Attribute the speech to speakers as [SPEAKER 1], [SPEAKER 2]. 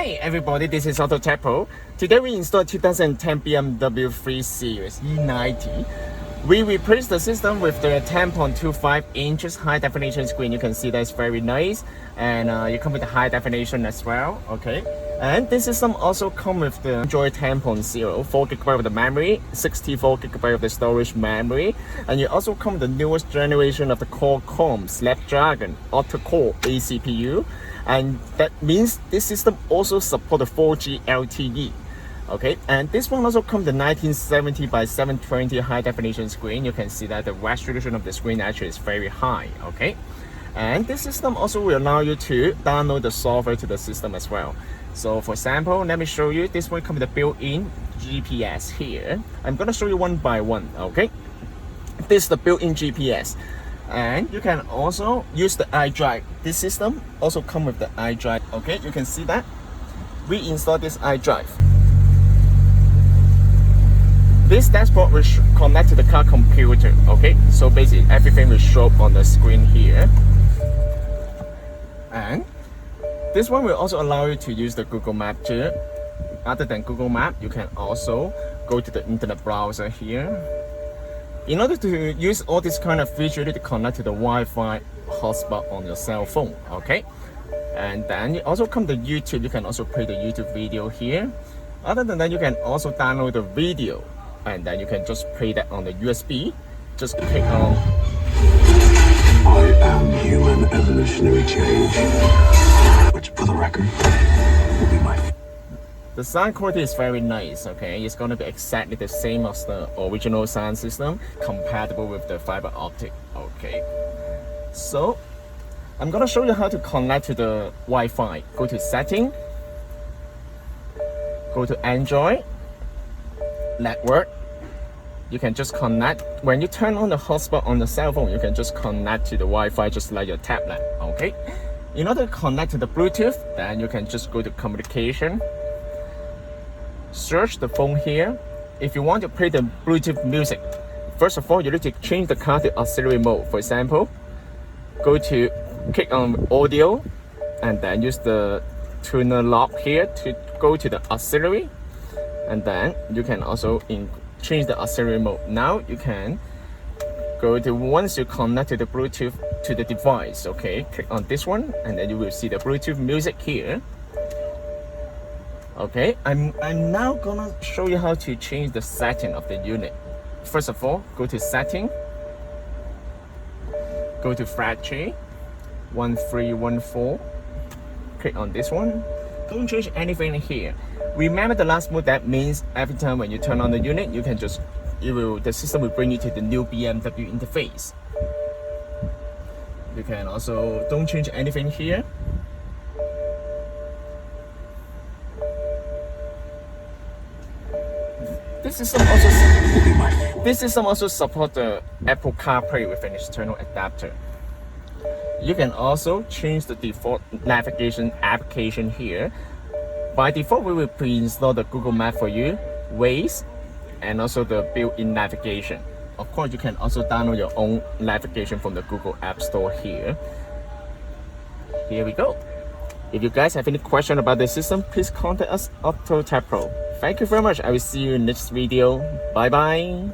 [SPEAKER 1] Hi everybody, this is AutoTecPro. Today we installed 2010 BMW 3 Series E90. We replaced the system with the 10.25 inches high definition screen. You can see that's very nice, and you come with the high definition as well. Okay, and this system also comes with the Android 10.0, 4GB of the memory, 64GB of the storage memory, and you also come with the newest generation of the Qualcomm Snapdragon octa-core ACPU. And that means this system also supports 4G LTE. Okay, and this one also comes with the 1970 by 720 high definition screen. You can see that the resolution of the screen actually is very high. Okay, and this system also will allow you to download the software to the system as well. So for example, let me show you. This one comes with the built-in GPS here. I'm gonna show you one by one. Okay, this is the built-in GPS. And you can also use the iDrive. This system also comes with the iDrive. Okay, you can see that we installed this iDrive. This dashboard will connect to the car computer. Okay, so basically everything will show up on the screen here. And this one will also allow you to use the Google Map too. Other than Google Map, you can also go to the internet browser here. In order to use all this kind of feature, you need to connect to the Wi-Fi hotspot on your cell phone. Okay, and then you also come to YouTube. You can also play the YouTube video here. Other than that, you can also download the video, and then you can just play that on the USB. Just click on
[SPEAKER 2] I am human evolutionary change, which for the record will be my
[SPEAKER 1] The sound quality is very nice. Okay, it's going to be exactly the same as the original sound system, compatible with the fiber optic. Okay, so I'm going to show you how to connect to the Wi-Fi. Go to setting, go to Android network. You can just connect. When you turn on the hotspot on the cell phone, you can just connect to the Wi-Fi just like your tablet. Okay, in order to connect to the Bluetooth, then you can just go to communication. Search the phone here. If you want to play the Bluetooth music, first of all, you need to change the car to auxiliary mode. For example, click on audio, and then use the tuner lock here to go to the auxiliary, and then you can also change the auxiliary mode. Now you can go to, once you connect to the Bluetooth to the device, okay, click on this one, and then you will see the Bluetooth music here. Okay, I'm now gonna show you how to change the setting of the unit. First of all, go to setting, go to factory 1314, click on this one. Don't change anything here. Remember the last mode. That means every time when you turn on the unit, you can just the system will bring you to the new BMW interface. You can also don't change anything here. This system also supports the Apple CarPlay with an external adapter. You can also change the default navigation application here. By default, we will pre-install the Google Map for you, Waze, and also the built-in navigation. Of course, you can also download your own navigation from the Google App Store here. Here we go. If you guys have any question about the system, please contact us AutoTecPro. Thank you very much. I will see you in next video. Bye bye.